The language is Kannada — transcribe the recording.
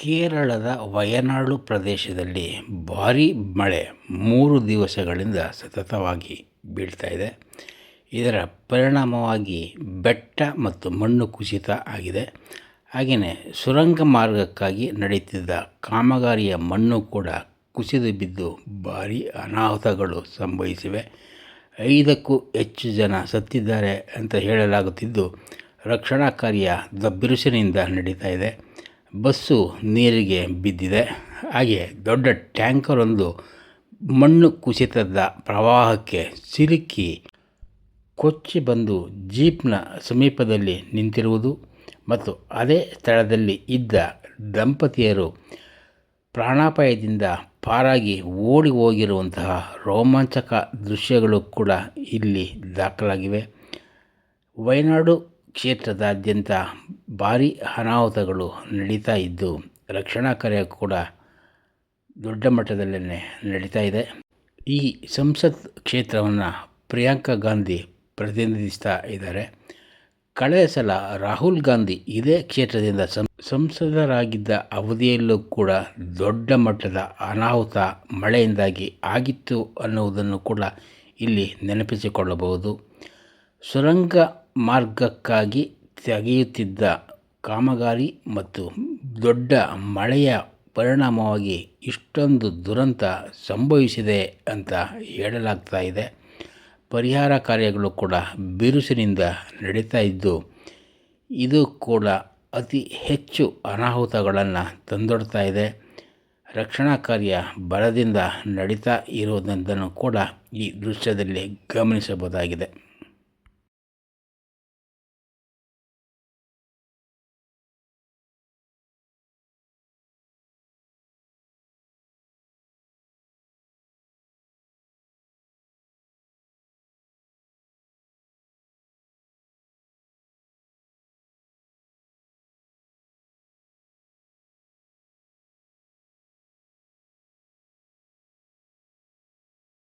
ಕೇರಳದ ವಯನಾಡು ಪ್ರದೇಶದಲ್ಲಿ ಭಾರೀ ಮಳೆ 3 ದಿವಸಗಳಿಂದ ಸತತವಾಗಿ ಬೀಳ್ತಾ ಇದೆ. ಇದರ ಪರಿಣಾಮವಾಗಿ ಬೆಟ್ಟ ಮತ್ತು ಮಣ್ಣು ಕುಸಿತ ಆಗಿದೆ. ಹಾಗೆಯೇ ಸುರಂಗ ಮಾರ್ಗಕ್ಕಾಗಿ ನಡೆಯುತ್ತಿದ್ದ ಕಾಮಗಾರಿಯ ಮಣ್ಣು ಕೂಡ ಕುಸಿದು ಬಿದ್ದು ಭಾರೀ ಅನಾಹುತಗಳು ಸಂಭವಿಸಿವೆ. 5ಕ್ಕೂ ಹೆಚ್ಚು ಜನ ಸತ್ತಿದ್ದಾರೆ ಅಂತ ಹೇಳಲಾಗುತ್ತಿದ್ದು, ರಕ್ಷಣಾ ಕಾರ್ಯ ಬಿರುಸಿನಿಂದ ನಡೀತಾ ಇದೆ. ಬಸ್ಸು ನೀರಿಗೆ ಬಿದ್ದಿದೆ. ಹಾಗೆ ದೊಡ್ಡ ಟ್ಯಾಂಕರೊಂದು ಮಣ್ಣು ಕುಸಿತದ ಪ್ರವಾಹಕ್ಕೆ ಸಿಲುಕಿ ಕೊಚ್ಚಿ ಬಂದು ಜೀಪ್ನ ಸಮೀಪದಲ್ಲಿ ನಿಂತಿರುವುದು ಮತ್ತು ಅದೇ ಸ್ಥಳದಲ್ಲಿ ಇದ್ದ ದಂಪತಿಯರು ಪ್ರಾಣಾಪಾಯದಿಂದ ಪಾರಾಗಿ ಓಡಿ ಹೋಗಿರುವಂತಹ ರೋಮಾಂಚಕ ದೃಶ್ಯಗಳು ಕೂಡ ಇಲ್ಲಿ ದಾಖಲಾಗಿವೆ. ವಯನಾಡು ಕ್ಷೇತ್ರದಾದ್ಯಂತ ಭಾರೀ ಅನಾಹುತಗಳು ನಡೀತಾ ಇದ್ದು, ರಕ್ಷಣಾ ಕಾರ್ಯ ಕೂಡ ದೊಡ್ಡ ಮಟ್ಟದಲ್ಲೇ ನಡೀತಾ ಇದೆ. ಈ ಸಂಸತ್ ಕ್ಷೇತ್ರವನ್ನು ಪ್ರಿಯಾಂಕಾ ಗಾಂಧಿ ಪ್ರತಿನಿಧಿಸ್ತಾ ಇದ್ದಾರೆ. ಕಳೆದ ಸಲ ರಾಹುಲ್ ಗಾಂಧಿ ಇದೇ ಕ್ಷೇತ್ರದಿಂದ ಸಂಸದರಾಗಿದ್ದ ಅವಧಿಯಲ್ಲೂ ಕೂಡ ದೊಡ್ಡ ಮಟ್ಟದ ಅನಾಹುತ ಮಳೆಯಿಂದಾಗಿ ಆಗಿತ್ತು ಅನ್ನುವುದನ್ನು ಕೂಡ ಇಲ್ಲಿ ನೆನಪಿಸಿಕೊಳ್ಳಬಹುದು. ಸುರಂಗ ಮಾರ್ಗಕ್ಕಾಗಿ ತೆಗೆಯುತ್ತಿದ್ದ ಕಾಮಗಾರಿ ಮತ್ತು ದೊಡ್ಡ ಮಳೆಯ ಪರಿಣಾಮವಾಗಿ ಇಷ್ಟೊಂದು ದುರಂತ ಸಂಭವಿಸಿದೆ ಅಂತ ಹೇಳಲಾಗ್ತಾ ಇದೆ. ಪರಿಹಾರ ಕಾರ್ಯಗಳು ಕೂಡ ಬಿರುಸಿನಿಂದ ನಡೀತಾ ಇದ್ದು, ಇದು ಕೂಡ ಅತಿ ಹೆಚ್ಚು ಅನಾಹುತಗಳನ್ನು ತಂದೊಡ್ತಾ ಇದೆ. ರಕ್ಷಣಾ ಕಾರ್ಯ ಬಲದಿಂದ ನಡೀತಾ ಇರುವುದನ್ನು ಕೂಡ ಈ ದೃಶ್ಯದಲ್ಲಿ ಗಮನಿಸಬಹುದಾಗಿದೆ.